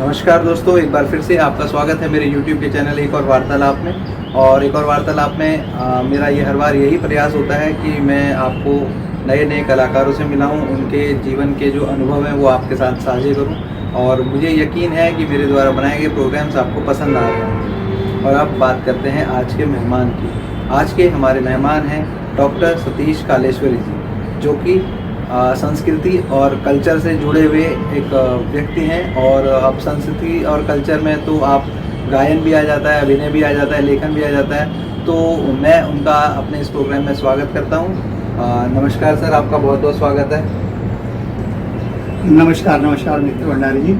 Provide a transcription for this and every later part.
नमस्कार दोस्तों, एक बार फिर से आपका स्वागत है मेरे YouTube के चैनल एक और वार्तालाप में। और एक और वार्तालाप में मेरा ये हर बार यही प्रयास होता है कि मैं आपको नए नए कलाकारों से मिलाऊं, उनके जीवन के जो अनुभव हैं वो आपके साथ साझे करूं। और मुझे यकीन है कि मेरे द्वारा बनाए गए प्रोग्राम्स आपको पसंद आ रहे हैं। और अब बात करते हैं आज के मेहमान की। आज के हमारे मेहमान हैं डॉक्टर सतीश कालेश्वरी जी, जो कि संस्कृति और कल्चर से जुड़े हुए एक व्यक्ति हैं। और अब संस्कृति और कल्चर में तो आप गायन भी आ जाता है, अभिनय भी आ जाता है, लेखन भी आ जाता है। तो मैं उनका अपने इस प्रोग्राम में स्वागत करता हूं। नमस्कार सर, आपका बहुत बहुत स्वागत है। नमस्कार मित्र भंडारी जी।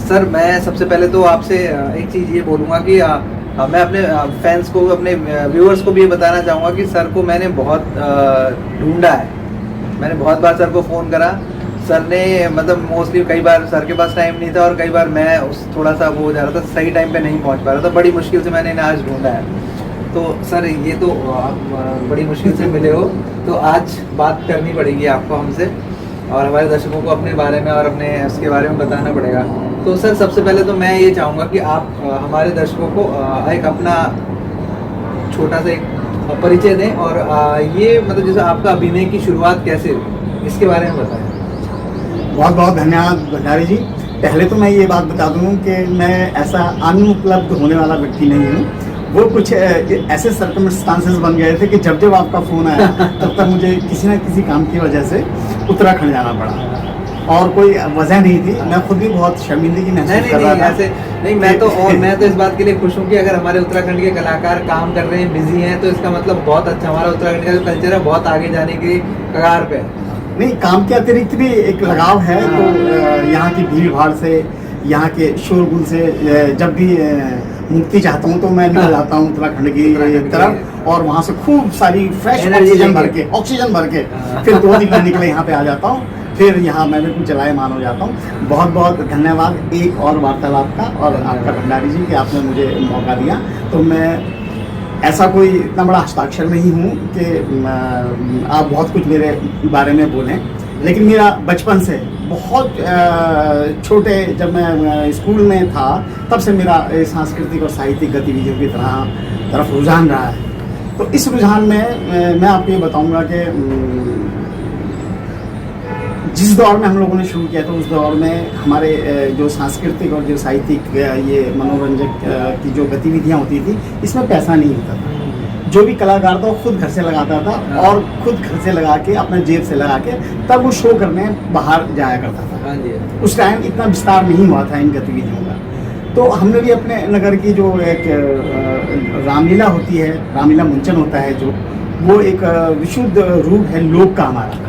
सर, मैं सबसे पहले तो आपसे एक चीज़ ये बोलूँगा कि मैं अपने फैंस को, अपने व्यूअर्स को भी ये बताना चाहूँगा कि सर को मैंने बहुत ढूंढा है। मैंने बहुत बार सर को फ़ोन करा, सर ने मतलब मोस्टली कई बार सर के पास टाइम नहीं था और कई बार मैं उस थोड़ा सा वो हो जा रहा था, सही टाइम पे नहीं पहुंच पा रहा था। बड़ी मुश्किल से मैंने इन्हें आज ढूंढा है। तो सर, ये तो आप बड़ी मुश्किल से मिले हो, तो आज बात करनी पड़ेगी आपको हमसे और हमारे दर्शकों को अपने बारे में और अपने उसके बारे में बताना पड़ेगा। तो सर, सबसे पहले तो मैं ये चाहूँगा कि आप हमारे दर्शकों को एक अपना छोटा सा एक परिचय दें और ये मतलब जैसे आपका अभिनय की शुरुआत कैसे हुई, इसके बारे में बताएं। बहुत बहुत धन्यवाद भंडारी जी। पहले तो मैं ये बात बता दूं कि मैं ऐसा अनुपलब्ध होने वाला व्यक्ति नहीं हूँ। वो कुछ ऐसे सर्कमस्टांसेस बन गए थे कि जब जब आपका फ़ोन आया तब तक मुझे किसी न किसी काम की वजह से उत्तराखंड जाना पड़ा और कोई वजह नहीं थी। मैं खुद भी बहुत शर्मिंदगी महसूस कर रहा था। ऐसे नहीं, मैं तो इस बात के लिए खुश हूँ कि अगर हमारे उत्तराखंड के कलाकार काम कर रहे हैं, बिजी हैं, तो इसका मतलब बहुत अच्छा, हमारा उत्तराखंड का जो कल्चर है बहुत आगे जाने की कगार पे। नहीं, काम के अतिरिक्त भी एक लगाव है। तो यहाँ की भीड़ भाड़ से, यहाँ के शोरगुल से जब भी मुक्ति चाहता हूँ तो मैं निकल जाता हूँ उत्तराखंड की तरफ और वहाँ से खूब सारी फ्रेश ऑक्सीजन भर के फिर 2 दिन में निकले यहाँ पे आ जाता हूँ। फिर यहाँ मैं बिल्कुल चलायमान हो जाता हूँ। बहुत बहुत धन्यवाद एक और वार्तालाप का और आपका भंडारी जी कि आपने मुझे मौका दिया। तो मैं ऐसा कोई इतना बड़ा हस्ताक्षर नहीं हूँ कि आप बहुत कुछ मेरे बारे में बोलें, लेकिन मेरा बचपन से बहुत छोटे, जब मैं स्कूल में था तब से मेरा सांस्कृतिक और साहित्यिक गतिविधियों की तरफ रुझान रहा है। तो इस रुझान में मैं आपको ये बताऊंगा कि जिस दौर में हम लोगों ने शुरू किया था उस दौर में हमारे जो सांस्कृतिक और जो साहित्यिक ये मनोरंजक की जो गतिविधियाँ होती थी, इसमें पैसा नहीं होता था। जो भी कलाकार था वो खुद घर से लगाता था और खुद घर से लगा के, अपना जेब से लगा के तब वो शो करने बाहर जाया करता था। उस टाइम इतना विस्तार नहीं हुआ था इन गतिविधियों का। तो हमने भी अपने नगर की जो एक रामलीला होती है, रामलीला मंचन होता है, जो वो एक विशुद्ध रूप है लोक का हमारा।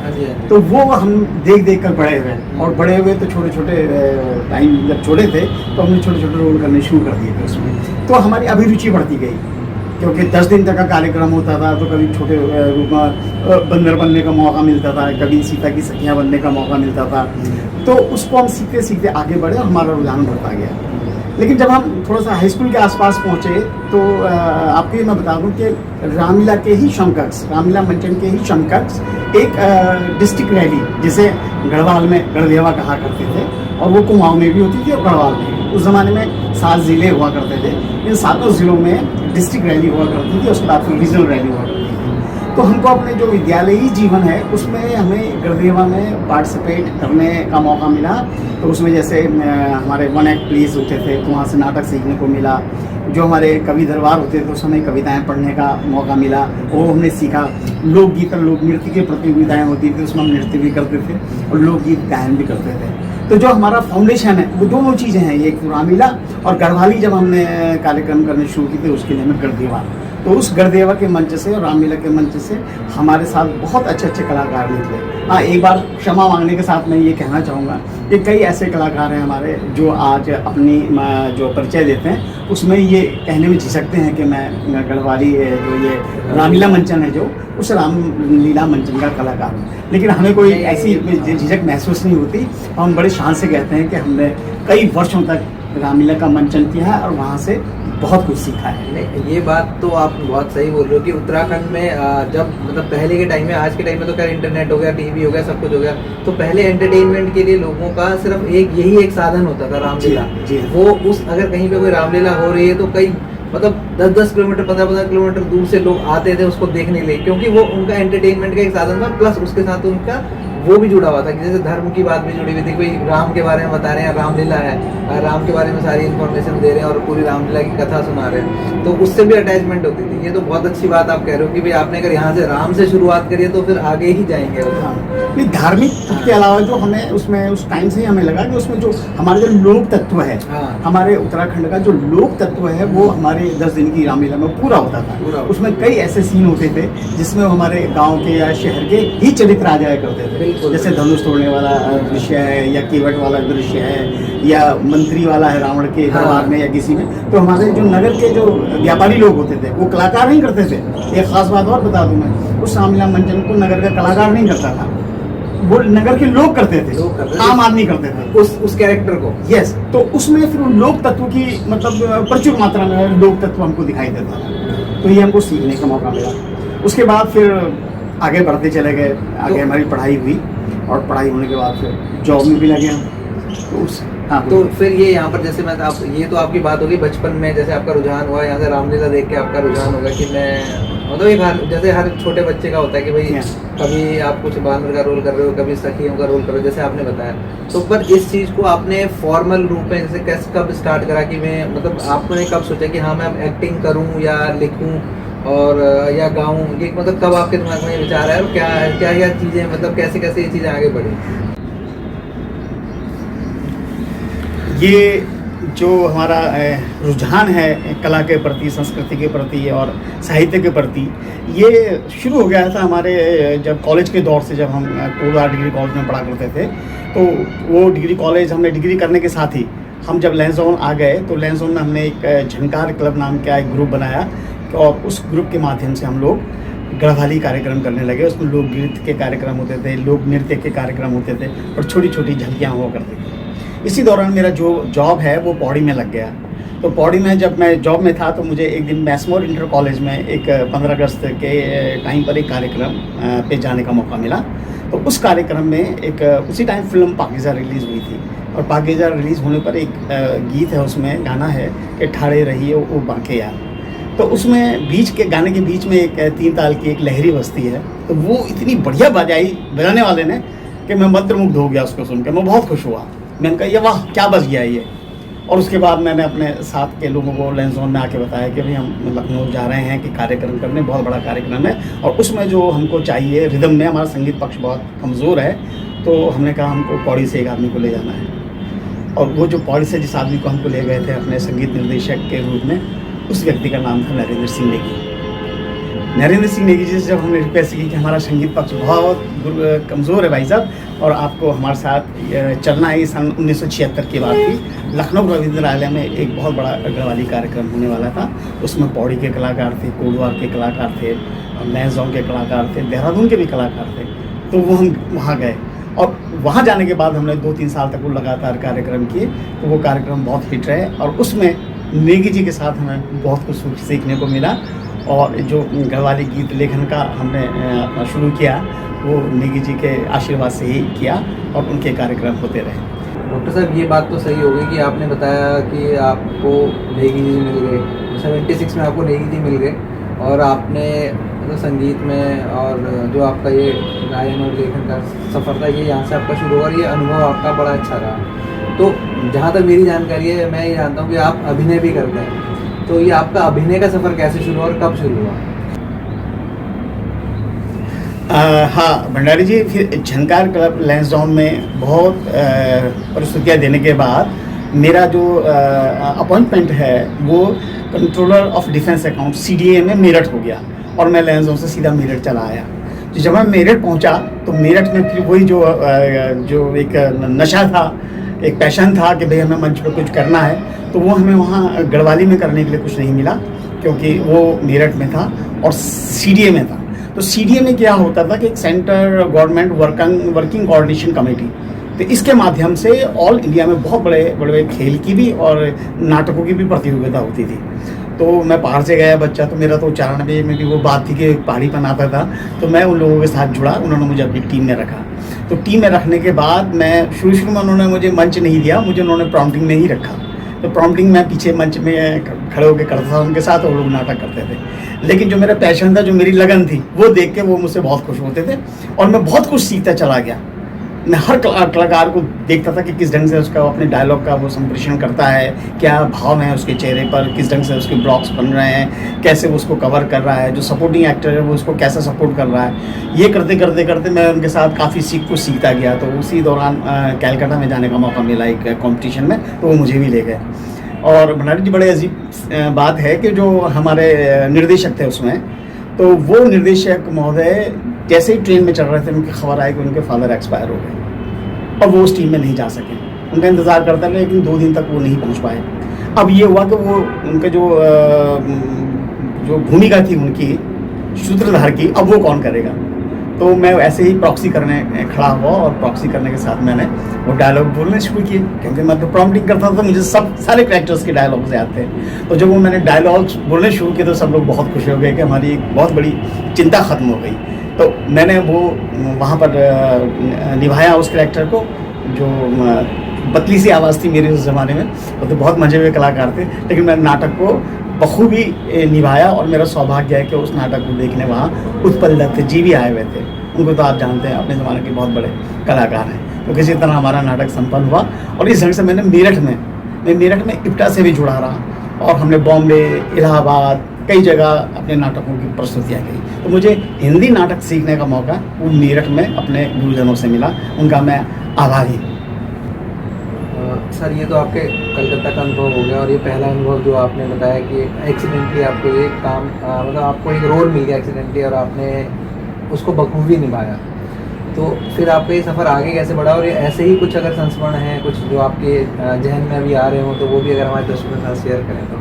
तो वो हम देख कर बड़े हुए और बड़े हुए तो छोटे छोटे टाइम जब छोटे थे तो हमने छोटे छोटे रोल करने शुरू कर दिए थे उसमें। तो हमारी अभिरुचि बढ़ती गई क्योंकि 10 दिन तक का कार्यक्रम होता था। तो कभी छोटे रूप में बंदर बनने का मौका मिलता था, कभी सीता की सखियाँ बनने का मौका मिलता था। तो उसको हम सीखते सीखते आगे बढ़े और हमारा रुझान बढ़ता गया। लेकिन जब हम थोड़ा सा हाई स्कूल के आसपास पहुँचे तो आपको ये मैं बता दूं कि रामलीला के ही समकक्ष, रामलीला मंचन के ही समकक्ष एक डिस्ट्रिक्ट रैली, जिसे गढ़वाल में गढ़देवा कहा करते थे, और वो कुमाऊं में भी होती थी और गढ़वाल में भी। उस ज़माने में 7 ज़िले हुआ करते थे। इन 7 ज़िलों में डिस्ट्रिक्ट रैली हुआ करती थी, उसके बाद फिर रीजनल रैली हुआ करती थी। तो हमको अपने जो विद्यालयी जीवन है उसमें हमें गढ़देवा में पार्टिसिपेट करने का मौका मिला। तो उसमें जैसे हमारे 1 एक्ट प्लेस होते थे, तो वहाँ से नाटक सीखने को मिला। जो हमारे कवि दरबार होते थे उस समय कविताएं पढ़ने का मौका मिला, वो हमने सीखा। लोकगीत और लोक नृत्य की प्रतियोगिताएं होती थी, उसमें हम नृत्य भी करते थे और लोकगीत गायन भी करते थे। तो जो हमारा फाउंडेशन है वो दोनों चीज़ें हैं, एक रामलीला और गढ़वाली जब हमने कार्यक्रम करने शुरू किए थे उसके लिए हमें गढ़देवा। तो उस गढ़देवा के मंच से और रामलीला के मंच से हमारे साथ बहुत अच्छे अच्छे कलाकार निकले। हाँ, एक बार क्षमा मांगने के साथ मैं ये कहना चाहूँगा कि कई ऐसे कलाकार हैं हमारे जो आज अपनी जो परिचय देते हैं उसमें ये कहने में झिझकते हैं कि मैं गढ़वाली जो ये रामलीला मंचन है जो उस रामलीला मंचन का कलाकार हूँ। लेकिन हमें कोई ऐसी झिझक महसूस नहीं होती। हम बड़े शान से कहते हैं कि हमने कई वर्षों तक रामलीला का मंचन किया है और वहाँ से बहुत कुछ सीखा है। नहीं, ये बात तो आप बहुत सही बोल रहे हो कि उत्तराखंड में जब मतलब पहले के टाइम में, आज के टाइम में तो खैर इंटरनेट हो गया, टीवी हो गया, सब कुछ हो गया, तो पहले एंटरटेनमेंट के लिए लोगों का सिर्फ यही एक साधन होता था, रामलीला। जी। वो अगर कहीं पे कोई रामलीला हो रही है तो कई मतलब 10-10 किलोमीटर 15-15 किलोमीटर दूर से लोग आते थे उसको देखने के लिए, क्योंकि वो उनका एंटरटेनमेंट का एक साधन था, प्लस उसके साथ उनका वो भी जुड़ा हुआ था कि जैसे धर्म की बात भी जुड़ी हुई थी, कोई राम के बारे में बता रहे हैं, रामलीला है, राम के बारे में सारी इन्फॉर्मेशन दे रहे हैं और पूरी रामलीला की कथा सुना रहे हैं, तो उससे भी अटैचमेंट होती थी। ये तो बहुत अच्छी बात आप कह रहे हो कि भाई आपने अगर यहाँ से राम से शुरुआत करी है तो फिर आगे ही जाएंगे। हाँ, नहीं धार्मिक के अलावा जो हमें उसमें उस टाइम से ही हमें लगा कि उसमें जो हमारे जो लोक तत्व है, हमारे उत्तराखंड का जो लोक तत्व है वो हमारे 10 दिन की रामलीला में पूरा होता था। उसमें कई ऐसे सीन होते थे जिसमें हमारे गांव के या शहर के ही चरित्र आ जाया करते थे, जैसे धनुष तोड़ने वाला दृश्य है या केवट वाला दृश्य है या मंत्री वाला है रावण के दरबार में या किसी में। तो हमारे जो नगर के जो व्यापारी लोग होते थे वो कलाकार नहीं करते थे। एक खास बात और बता दूं मैं, उस रामलीला मंचन को नगर का कलाकार नहीं करता था, वो नगर के लोग करते थे, आम आदमी करते थे उस कैरेक्टर को। यस, तो उसमें फिर लोक तत्व की मतलब प्रचुर मात्रा में लोक तत्व हमको दिखाई देता था, तो ये हमको सीखने का मौका मिला। उसके बाद फिर आगे बढ़ते चले गए, आगे हमारी पढ़ाई हुई और पढ़ाई होने के बाद फिर जॉब में भी लगे हम। तो फिर ये यहाँ पर जैसे मैं आप, ये तो आपकी बात होगी बचपन में जैसे आपका रुझान हुआ, यहाँ से रामलीला देख के आपका रुझान होगा कि मैं मतलब एक जैसे हर छोटे बच्चे का होता है कि भाई कभी आप कुछ बानर का रोल कर रहे हो, कभी सखियों का रोल कर रहे हो, जैसे आपने बताया। तो पर इस चीज़ को आपने फॉर्मल रूप में जैसे कैसे कब स्टार्ट करा कि मैं मतलब आपने कब सोचा कि हाँ मैं अब एक्टिंग करूँ या लिखूँ और या गाऊँ, ये मतलब कब आपके दिमाग में विचार आया और क्या चीज़ें मतलब कैसे कैसे ये चीज़ें आगे बढ़ी? ये जो हमारा रुझान है कला के प्रति, संस्कृति के प्रति और साहित्य के प्रति, ये शुरू हो गया था हमारे जब कॉलेज के दौर से। जब हम कोलार डिग्री कॉलेज में पढ़ा करते थे तो वो डिग्री कॉलेज हमने डिग्री करने के साथ ही हम जब लैंसडाउन आ गए तो लैंसडाउन में हमने एक झनकार क्लब नाम का एक ग्रुप बनाया और उस ग्रुप के माध्यम से हम लोग गढ़वाली कार्यक्रम करने लगे। उसमें लोक गीत के कार्यक्रम होते थे, लोक नृत्य के कार्यक्रम होते थे और छोटी छोटी झलकियाँ हुआ करती थी। इसी दौरान मेरा जो जॉब है वो पौड़ी में लग गया। तो पौड़ी में जब मैं जॉब में था तो मुझे एक दिन मैसमोर इंटर कॉलेज में एक 15 अगस्त के टाइम पर एक कार्यक्रम पे जाने का मौका मिला। तो उस कार्यक्रम में एक उसी टाइम फिल्म पाकीज़ा रिलीज़ हुई थी और पाकीज़ा रिलीज़ होने पर एक गीत है, उसमें गाना है कि ठाड़े रहिए वो बांके यार। तो उसमें बीच के गाने के बीच में एक 3 ताल की एक लहरी बजती है, तो वो इतनी बढ़िया बजाने वाले ने कि मैं मंत्रमुग्ध हो गया उसको सुन के। मैं बहुत खुश हुआ, मैंने कहा ये वाह क्या बज गया ये। और उसके बाद मैंने अपने साथ के लोगों को लैंसडाउन में आके बताया कि भाई हम लखनऊ जा रहे हैं कि कार्यक्रम करने, बहुत बड़ा कार्यक्रम है और उसमें जो हमको चाहिए रिदम में, हमारा संगीत पक्ष बहुत कमज़ोर है। तो हमने कहा हमको पौड़ी से एक आदमी को ले जाना है और वो जो पौड़ी से जिस आदमी को हमको ले गए थे अपने संगीत निर्देशक के रूप में, उस व्यक्ति का नाम था नरेंद्र सिंह नेगी। नरेंद्र सिंह नेगी जी से जब हमने रिक्वेस्ट की कि हमारा संगीत पक्ष बहुत कमज़ोर है भाई साहब और आपको हमारे साथ चलना है, सन 1976 की बात थी। लखनऊ रविंद्रालय में एक बहुत बड़ा गढ़वाली कार्यक्रम होने वाला था। उसमें पौड़ी के कलाकार थे, कोटद्वार के कलाकार थे, लैंसडाउन के कलाकार थे, देहरादून के भी कलाकार थे। तो वो हम वहाँ गए और वहाँ जाने के बाद हमने 2-3 साल तक वो लगातार कार्यक्रम किए। तो वो कार्यक्रम बहुत हिट रहे और उसमें नेगी जी के साथ हमें बहुत कुछ सीखने को मिला और जो गढ़वाली गीत लेखन का हमने अपना शुरू किया वो नेगी जी के आशीर्वाद से ही किया और उनके कार्यक्रम होते रहे। डॉक्टर साहब ये बात तो सही हो गई कि आपने बताया कि आपको नेगी जी मिल गए, 76 में आपको नेगी जी मिल गए और आपने मतलब संगीत में और जो आपका ये गायन और लेखन का सफ़र था ये यहाँ से आपका शुरू हुआ और ये अनुभव आपका बड़ा अच्छा रहा। तो जहाँ तक मेरी जानकारी है मैं ये जानता हूँ कि आप अभिनय भी करते हैं, तो ये आपका अभिनय का सफ़र कैसे शुरू हुआ और कब शुरू हुआ? हाँ भंडारी जी, फिर झनकार क्लब लैंसडाउन में बहुत प्रस्तुतियाँ देने के बाद मेरा जो अपॉइंटमेंट है वो controller of defence account CDA में मेरठ हो गया और मैं लैंसडाउन से सीधा मेरठ चला आया। तो जब मैं मेरठ पहुंचा तो मेरठ में फिर वही जो एक नशा था, एक पैशन था कि भाई हमें मंच पर कुछ करना है, तो वो हमें वहाँ गढ़वाली में करने के लिए कुछ नहीं मिला क्योंकि वो मेरठ में था और CDA में था। तो CDA में क्या होता था कि एक centre government working coordination committee, तो इसके माध्यम से ऑल इंडिया में बहुत बड़े बड़े खेल की भी और नाटकों की भी प्रतियोगिता होती थी। तो मैं बाहर से गया बच्चा, तो मेरा तो 94 में भी वो बात थी कि पहाड़ीपन आता था, तो मैं उन लोगों के साथ जुड़ा, उन्होंने मुझे अपनी टीम में रखा। तो टीम में रखने के बाद मैं शुरू में उन्होंने मुझे मंच नहीं दिया, मुझे उन्होंने प्रॉम्प्टिंग में ही रखा। तो प्रॉम्प्टिंग मैं पीछे मंच में खड़े होकर करता था उनके साथ, और लोग नाटक करते थे। लेकिन जो मेरा पैशन था, जो मेरी लगन थी, वो देख के वो मुझसे बहुत खुश होते थे और मैं बहुत कुछ सीखता चला गया। मैं हर कलाकार को देखता था कि किस ढंग से उसका अपने डायलॉग का वो संप्रेषण करता है, क्या भाव है उसके चेहरे पर, किस ढंग से उसके ब्लॉक्स बन रहे हैं, कैसे वो उसको कवर कर रहा है, जो सपोर्टिंग एक्टर है वो उसको कैसा सपोर्ट कर रहा है। ये करते करते करते मैं उनके साथ काफ़ी कुछ सीखता गया। तो उसी दौरान कैलकाटा में जाने का मौका मिला एक कॉम्पिटिशन में, तो वो मुझे भी ले गए। और भंडारी जी, बड़े अजीब बात है कि जो हमारे निर्देशक थे उसमें, तो वो निर्देशक महोदय जैसे ही ट्रेन में चढ़ रहे थे, उनकी खबर आई कि उनके फादर एक्सपायर हो गए और वो उस टीम में नहीं जा सके। उनका इंतज़ार करते रहे, लेकिन 2 दिन तक वो नहीं पहुंच पाए। अब ये हुआ कि वो उनके जो भूमिका थी उनकी सूत्रधार की, अब वो कौन करेगा। तो मैं ऐसे ही प्रॉक्सी करने खड़ा हुआ और प्रॉक्सी करने के साथ मैंने वो डायलॉग बोलने शुरू किए, क्योंकि मैं तो प्रॉम्प्टिंग करता था, तो मुझे सारे कैरेक्टर्स के डायलॉग्स याद थे। तो जब वो मैंने डायलॉग्स बोलने शुरू किए तो सब लोग बहुत खुश हो गए कि हमारी एक बहुत बड़ी चिंता ख़त्म हो गई। तो मैंने वो वहाँ पर निभाया उस कैरेक्टर को, जो पतली सी आवाज़ थी मेरी उस ज़माने में। वो तो बहुत मजे हुए कलाकार थे, लेकिन मैंने नाटक को बखूबी निभाया। और मेरा सौभाग्य है कि उस नाटक को देखने वहाँ उत्पल दत्त जी भी आए हुए थे। उनको तो आप जानते हैं, अपने ज़माने के बहुत बड़े कलाकार हैं। तो किसी तरह हमारा नाटक संपन्न हुआ और इस ढंग से मैं मेरठ में इप्टा से भी जुड़ा रहा और हमने बॉम्बे, इलाहाबाद, कई जगह अपने नाटकों की प्रस्तुतियाँ की। तो मुझे हिंदी नाटक सीखने का मौका वो मेरठ में अपने गुरुजनों से मिला, उनका मैं आभारी हूँ। सर, ये तो आपके कलकत्ता का अनुभव हो गया, और ये पहला अनुभव जो आपने बताया कि एक्सीडेंटली आपको एक काम मतलब आपको एक रोल मिल गया एक्सीडेंटली और आपने उसको बखूबी निभाया। तो फिर आपका ये सफ़र आगे कैसे बढ़ा, और ये ऐसे ही कुछ अगर संस्मरण हैं कुछ जो आपके जहन में अभी आ रहे हो, तो वो भी अगर हमारे दर्शकों के साथ शेयर करें तो।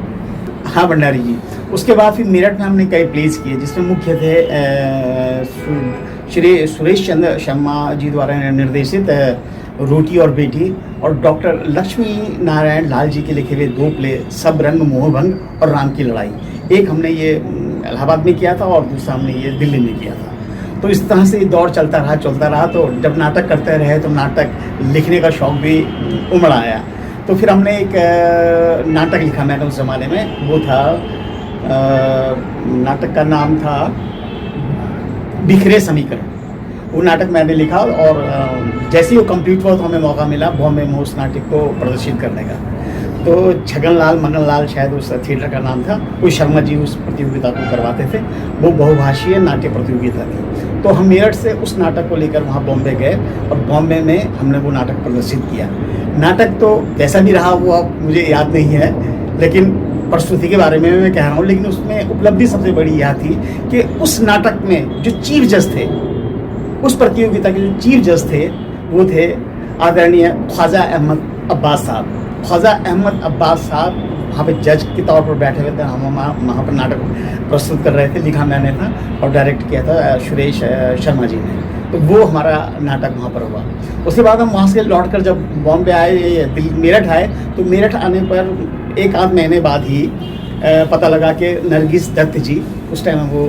हाँ भंडारी जी, उसके बाद फिर मेरठ में हमने कई प्लेस किए, जिसमें मुख्य थे श्री सुरेश चंद्र शर्मा जी द्वारा निर्देशित रोटी और बेटी, और डॉक्टर लक्ष्मी नारायण लाल जी के लिखे हुए 2 प्ले, सब रंग मोहभंग और राम की लड़ाई। एक हमने ये इलाहाबाद में किया था और दूसरा हमने ये दिल्ली में किया था। तो इस तरह से दौर चलता रहा। तो जब नाटक करते रहे तो नाटक लिखने का शौक़ भी उमड़ आया। तो फिर हमने एक नाटक लिखा मैंने उस ज़माने में, वो था नाटक का नाम था बिखरे समीकरण। वो नाटक मैंने लिखा और जैसे ही वो कंप्लीट हुआ तो हमें मौका मिला बॉम्बे में उस नाटक को प्रदर्शित करने का। तो छगनलाल मंगनलाल शायद उस थिएटर का नाम था, कोई शर्मा जी उस प्रतियोगिता को करवाते थे। वो बहुभाषीय नाट्य प्रतियोगिता थी। तो हम मेरठ से उस नाटक को लेकर वहाँ बॉम्बे गए और बॉम्बे में हमने वो नाटक प्रदर्शित किया। नाटक तो कैसा भी रहा वो अब मुझे याद नहीं है, लेकिन प्रस्तुति के बारे में मैं कह रहा हूँ। लेकिन उसमें उपलब्धि सबसे बड़ी यह थी कि उस नाटक में जो चीफ जज थे, उस प्रतियोगिता के जो चीफ जज थे, वो थे आदरणीय ख्वाजा अहमद अब्बास साहब। ख्वाजा अहमद अब्बास साहब वहाँ पे जज के तौर पर बैठे हुए थे। हम वहाँ पर नाटक प्रस्तुत कर रहे थे, लिखा मैंने था और डायरेक्ट किया था सुरेश शर्मा जी ने। तो वो हमारा नाटक वहाँ पर हुआ। उसके बाद हम वहाँ से लौटकर जब बॉम्बे आए, मेरठ आए, तो मेरठ आने पर 1 आध महीने बाद ही पता लगा कि नरगिस दत्त जी, उस टाइम वो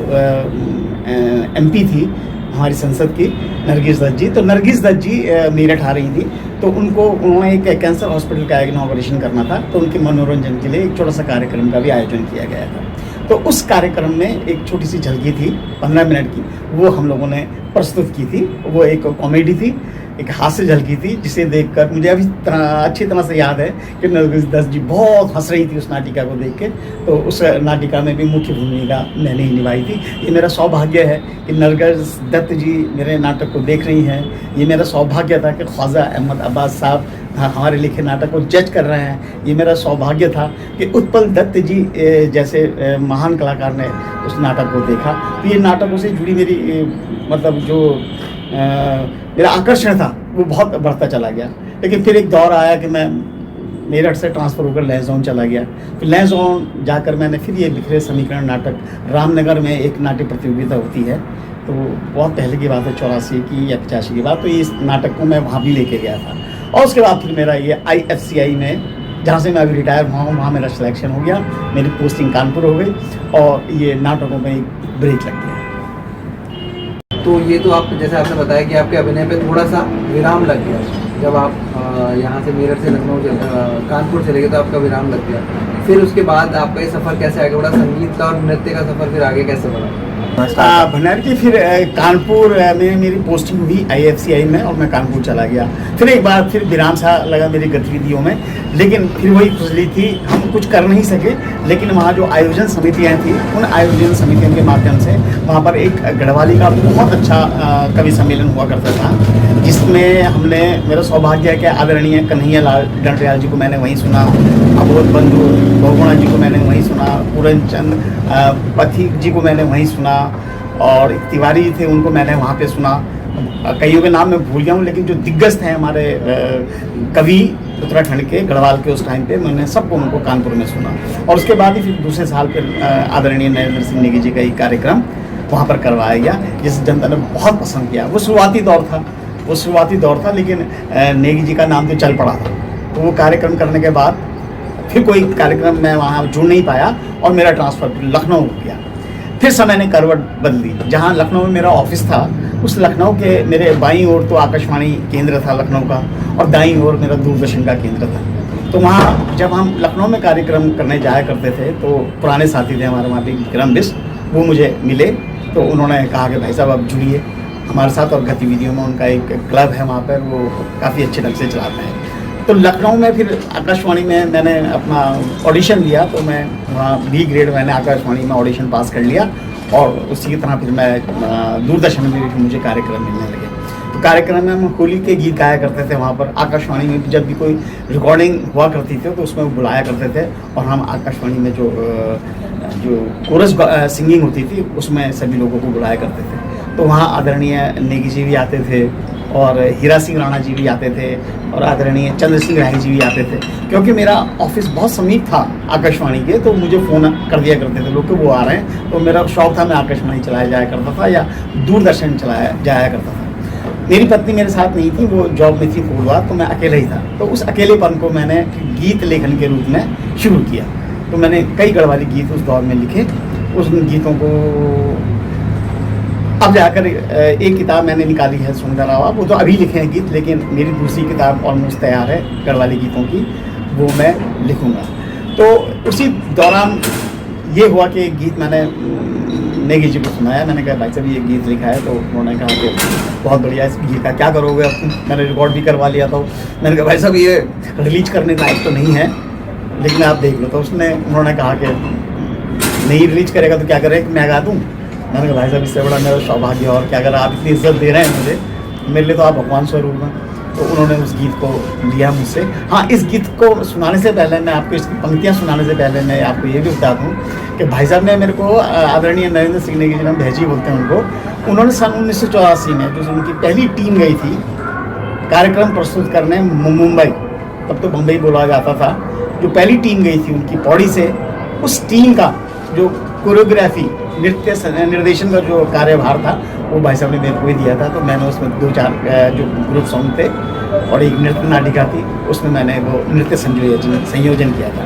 MP थी हमारी संसद की, नरगिस दत्त जी। तो नरगिस दत्त जी मेरठ आ रही थी, तो उन्होंने एक कैंसर हॉस्पिटल का इनॉग्रेशन करना था। तो उनके मनोरंजन के लिए एक छोटा सा कार्यक्रम का भी आयोजन किया गया था। तो उस कार्यक्रम में एक छोटी सी झलकी थी 15 मिनट की, वो हम लोगों ने प्रस्तुत की थी। वो एक कॉमेडी थी, एक हास्य झलकी थी, जिसे देखकर मुझे अभी अच्छी तरह से याद है कि नरगिस दत्त जी बहुत हंस रही थी उस नाटिका को देख के। तो उस नाटिका में भी मुख्य भूमिका मैंने ही निभाई थी। ये मेरा सौभाग्य है कि नरगिस दत्त जी मेरे नाटक को देख रही हैं। ये मेरा सौभाग्य था कि ख्वाजा अहमद अब्बास साहब हमारे लिखे नाटक को जज कर रहे हैं। ये मेरा सौभाग्य था कि उत्पल दत्त जी जैसे महान कलाकार ने उस नाटक को देखा। तो ये नाटकों से जुड़ी मेरी मतलब जो मेरा आकर्षण था वो बहुत बढ़ता चला गया। लेकिन फिर एक दौर आया कि मैं मेरठ से ट्रांसफ़र होकर लहजोन चला गया। फिर लहजोन जाकर मैंने फिर ये बिखरे समीकरण नाटक, रामनगर में एक नाट्य प्रतियोगिता होती है तो बहुत पहले की बात है, 84 की या 85 की बात। तो इस नाटक को मैं वहाँ भी लेके गया था। और उसके बाद फिर मेरा ये IFCI में, जहाँ से मैं अभी रिटायर हुआ हूँ, वहाँ मेरा सिलेक्शन हो गया, मेरी पोस्टिंग कानपुर हो गई और ये नाटकों में एक ब्रेक लग गया। तो ये तो आप जैसे आपने बताया कि आपके अभिनय पे थोड़ा सा विराम लग गया जब आप यहाँ से मेरठ से लखनऊ कानपुर चले गए, तो आपका विराम लग गया। फिर उसके बाद आपका ये सफ़र कैसे आगे बढ़ा, संगीत का और नृत्य का सफ़र फिर आगे कैसे बढ़ा? भंडारी जी, फिर कानपुर में मेरी पोस्टिंग हुई IFCI में और मैं कानपुर चला गया। फिर एक बार फिर विराम सा लगा मेरी गतिविधियों में, लेकिन फिर वही खुजली थी, हम कुछ कर नहीं सके। लेकिन वहाँ जो आयोजन समितियाँ थी, उन आयोजन समितियों के माध्यम से वहाँ पर एक गढ़वाली का बहुत अच्छा कवि सम्मेलन हुआ करता था, जिसमें हमने, मेरा सौभाग्य है कि आदरणीय कन्हैया लाल डंडरियाल जी को मैंने वहीं सुना, अबोध बंधु बहुगुणा जी को मैंने वहीं सुना, पूरनचंद पथिक जी को मैंने वहीं सुना, और एक तिवारी थे उनको मैंने वहाँ पे सुना। कईयों के नाम मैं भूल गया हूँ, लेकिन जो दिग्गज थे हमारे कवि उत्तराखंड के, गढ़वाल के, उस टाइम पे मैंने सबको उनको कानपुर में सुना। और उसके बाद ही फिर दूसरे साल फिर आदरणीय नरेंद्र सिंह नेगी जी का एक कार्यक्रम वहाँ पर करवाया गया, जिस जनता ने बहुत पसंद किया। वो शुरुआती दौर था, लेकिन नेगी जी का नाम तो चल पड़ा था। तो वो कार्यक्रम करने के बाद फिर कोई कार्यक्रम मैं वहाँ जुड़ नहीं पाया और मेरा ट्रांसफ़र लखनऊ हो गया। फिर समय ने करवट बदली। जहाँ लखनऊ में मेरा ऑफिस था, उस लखनऊ के मेरे बाईं ओर तो आकाशवाणी केंद्र था लखनऊ का, और दाईं ओर मेरा दूरदर्शन का केंद्र था। तो वहाँ जब हम लखनऊ में कार्यक्रम करने जाया करते थे, तो पुराने साथी थे हमारे वहाँ पे, विक्रम बिस्ट, वो मुझे मिले। तो उन्होंने कहा कि भाई साहब आप जुड़िए हमारे साथ, और गतिविधियों में उनका एक क्लब है वहाँ पर, वो काफ़ी अच्छे ढंग से चलाते हैं। तो लखनऊ में फिर आकाशवाणी में मैंने अपना ऑडिशन दिया, तो मैं वहाँ B ग्रेड मैंने आकाशवाणी में ऑडिशन पास कर लिया, और उसी की तरह फिर मैं दूरदर्शन में भी मुझे कार्यक्रम मिलने लगे। तो कार्यक्रम में हम होली के गीत गाया करते थे वहाँ पर। आकाशवाणी में जब भी कोई रिकॉर्डिंग हुआ करती थी तो उसमें वो बुलाया करते थे, और हम आकाशवाणी में जो कोरस सिंगिंग होती थी उसमें सभी लोगों को बुलाया करते थे। तो वहाँ आदरणीय नेगी जी भी आते थे, और हीरा सिंह राणा जी भी आते थे, और आदरणीय चंद्र सिंह राही जी भी आते थे। क्योंकि मेरा ऑफिस बहुत समीप था आकाशवाणी के, तो मुझे फ़ोन कर दिया करते थे लोग कि वो आ रहे हैं। तो मेरा शौक था, मैं आकाशवाणी चलाया जाया करता था या दूरदर्शन चलाया जाया करता था। मेरी पत्नी मेरे साथ नहीं थी, वो जॉब में थी कोलवा, तो मैं अकेला ही था। तो उस अकेलेपन को मैंने गीत लेखन के रूप में शुरू किया। तो मैंने कई गढ़वाली गीत उस दौर में लिखे। उस गीतों को अब जाकर एक किताब मैंने निकाली है, सुंदर आवा, वो तो अभी लिखे हैं गीत, लेकिन मेरी दूसरी किताब ऑलमोस्ट तैयार है गढ़वाली गीतों की, वो मैं लिखूँगा। तो उसी दौरान ये हुआ कि एक गीत मैंने नेगी जी को सुनाया। मैंने कहा भाई साहब ये गीत लिखा है, तो उन्होंने कहा कि बहुत बढ़िया, इस गीत का क्या करोगे अब तुम? मैंने रिकॉर्ड भी करवा लिया था। मैंने कहा भाई साहब ये रिलीज करने लायक तो नहीं है, लेकिन आप देख लो। तो उन्होंने कहा कि नहीं रिलीज करेगा तो क्या करें, मैं गा दूँ? मैंने कहा भाई साहब इससे बड़ा मेरा सौभाग्य और क्या, अगर आप इतनी इज्जत दे रहे हैं मुझे, मेरे लिए तो आप भगवान स्वरूप हैं। तो उन्होंने उस गीत को लिया मुझसे। हाँ, इस गीत को सुनाने से पहले, मैं आपको इसकी पंक्तियाँ सुनाने से पहले मैं आपको ये भी बता दूँ कि भाई साहब ने मेरे को, आदरणीय नरेंद्र सिंह नेगी जी, नाम भैजी बोलते हैं उनको, उन्होंने सन 1984 में जो उनकी पहली टीम गई थी कार्यक्रम प्रस्तुत करने मुंबई, तब तो बम्बई बोला जाता था, जो पहली टीम गई थी उनकी पौड़ी से, उस टीम का जो कोरियोग्राफी, नृत्य निर्देशन का जो कार्यभार था, वो भाई साहब ने मेरे को ही दिया था। तो मैंने उसमें 2-4 जो ग्रुप सॉन्ग थे और एक नृत्य नाटिका थी, उसमें मैंने वो नृत्य संयोजन किया था।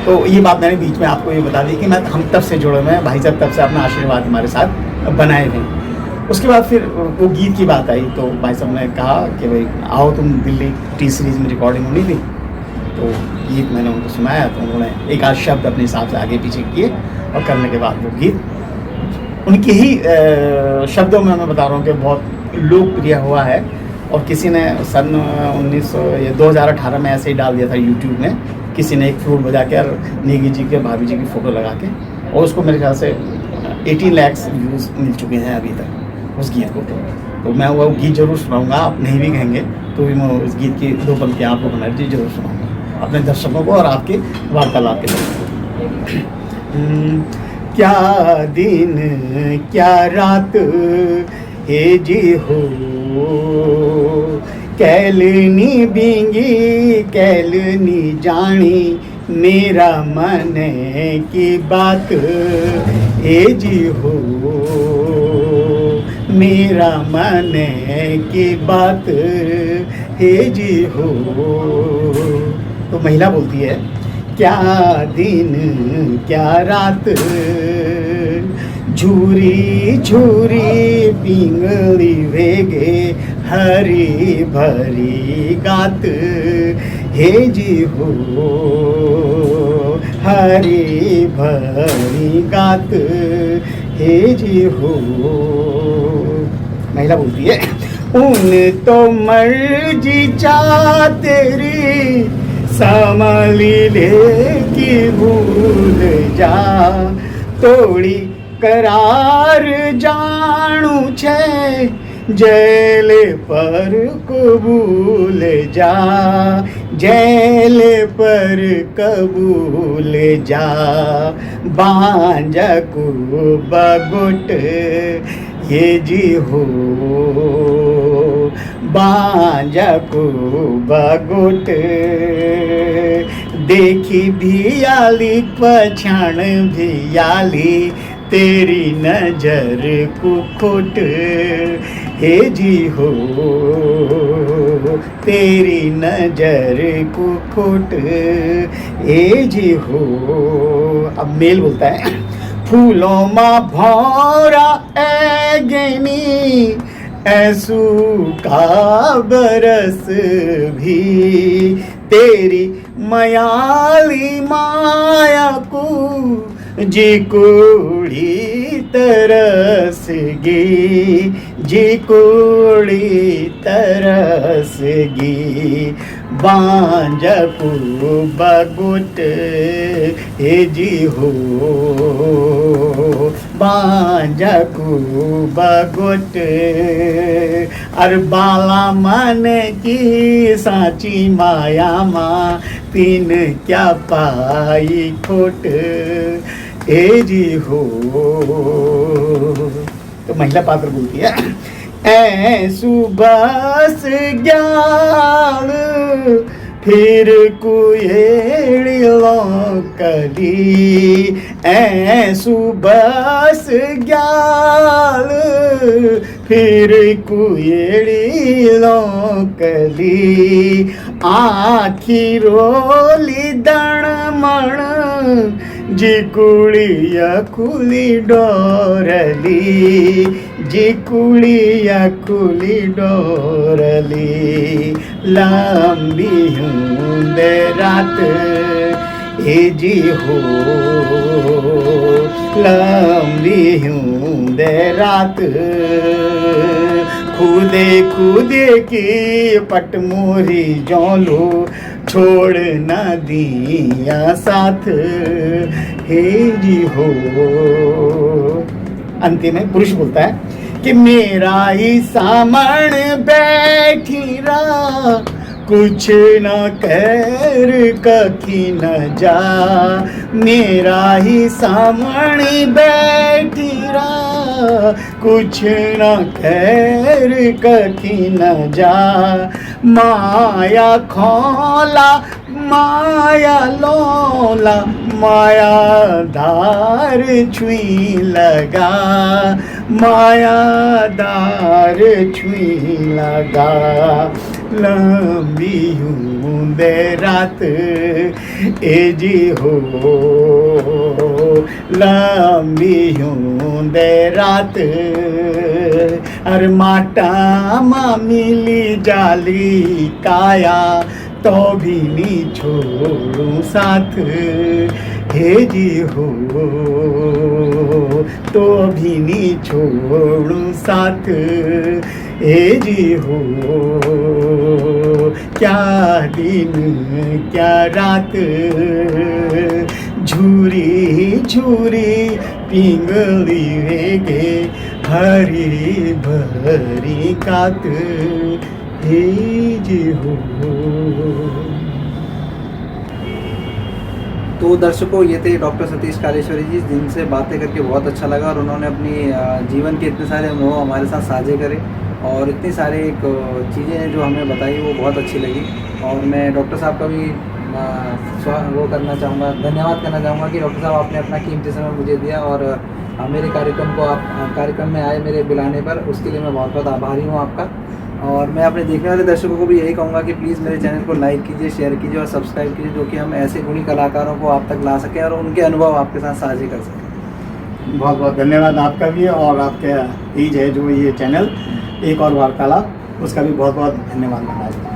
तो ये बात मैंने बीच में आपको ये बता दी कि हम तब से जुड़े हुए हैं, भाई साहब तब से अपना आशीर्वाद हमारे साथ बनाए हुए हैं। उसके बाद फिर वो गीत की बात आई, तो भाई साहब ने कहा कि भाई आओ तुम दिल्ली, टी सीरीज़ में रिकॉर्डिंग होनी थी। तो गीत मैंने उनको सुनाया, तो उन्होंने एक आध शब्द अपने हिसाब से आगे पीछे किए, और करने के बाद वो गीत उनके ही शब्दों में मैं बता रहा हूँ कि बहुत लोकप्रिय हुआ है। और किसी ने सन 2018 में ऐसे ही डाल दिया था यूट्यूब में, किसी ने एक फ्लूट बजा के और नेगी जी के, भाभी जी की फ़ोटो लगा के, और उसको मेरे ख्याल से 18 लाख व्यूज़ मिल चुके हैं अभी तक उस गीत को। तो मैं वो गीत ज़रूर सुनाऊँगा, आप नहीं भी कहेंगे तो भी मैं उस गीत की 2 पंक्तियाँ आपको बनाई जी ज़रूर सुनाऊँगा अपने दर्शकों को और आपके वार्तालाप के दर्शकों। क्या दिन क्या रात हे जी हो, कैलनी बिंगी कैलनी जानी, मेरा मन की बात हे जी हो। मेरा मन की बात है जी हो। तो महिला बोलती है, क्या दिन क्या रात, झूरी झूरी पिंगली वेगे, हरी भरी गात हे जी हो, हरी भरी गात हे जी हो। महिला बोलती है, उन तो मर्जी चा तेरी, संभाली ले कि भूल जा, तोड़ी करार जाणू छे, जेल पर कबूल जा, जेल पर कबूल जा, बांजा को बगुट ये जी हो, बांजा को बगुट, देखी भी आली पछाण भी आली, तेरी नजर को खोट हे जी हो, तेरी नजर को खोट हे जी हो। अब मेल बोलता है, फूलों माँ भौरा ऐगनी, ऐसू का बरस भी, तेरी मयाली माया को जी कुड़ी तरसगी, जी कुड़ी तरसगी, बांजा को बगुट हे जी हो, बांजा को बगुट, अर बाला मन की साची माया माँ, तीन क्या पाई खोट ए जी हो। तो महिला पात्र बोलती है, ऐसु बस ज्ञान फिर कुएड़ियों कली, ऐसु बस ज्ञान फिर कुएड़ियों कली, आखी रोली दण मण, जी कुड़िया खुली डोरली, जी कुड़िया खुली डोरली, लंबी हूँ दे रात ए जी हो, लंबी हूँ दे रात, खुदे खुदे की पटमोरी जोलो, छोड़ न दिया साथ हे जी हो। अंतिम में पुरुष बोलता है कि मेरा ही सामण बैठी रहा, कुछ न कर कखी न जा, मेरा ही सामने बैठी रहा, कुछ न कर कखी न जा, माया खोला माया लोला, माया धार छुई लगा, माया धार छुई लगा, लंबी हूँ दे रात ए जी हो, लंबी हूँ दे रात, अरे माटा मा मिली जाली काया, तो भी नहीं छोड़ू साथ हे जी हो, तो भी नहीं छोड़ू साथ हे जी हो, क्या दिन क्या रात, झूरी झूरी पिंगली वेगे, हरी भरी कात हे जी हो। तो दर्शकों, ये थे डॉक्टर सतीश कालेश्वरी जी, जिनसे बातें करके बहुत अच्छा लगा और उन्होंने अपनी जीवन के इतने सारे अनुभव हमारे साथ साझे करे और इतनी सारे एक चीज़ें जो हमें बताई वो बहुत अच्छी लगी। और मैं डॉक्टर साहब का भी वो करना चाहूँगा, धन्यवाद करना चाहूँगा कि डॉक्टर साहब आपने अपना कीमती समय मुझे दिया और मेरे कार्यक्रम में आए मेरे बुलाने पर, उसके लिए मैं बहुत बहुत आभारी हूँ आपका। और मैं अपने देखने वाले दर्शकों को भी यही कहूँगा कि प्लीज़ मेरे चैनल को लाइक कीजिए, शेयर कीजिए और सब्सक्राइब कीजिए, जो कि हम ऐसे गुणी कलाकारों को आप तक ला सकें और उनके अनुभव आपके साथ साझे कर सकें। बहुत बहुत धन्यवाद आपका भी, और आपके पेज है जो ये चैनल एक और वार्तालाप, उसका भी बहुत बहुत धन्यवाद।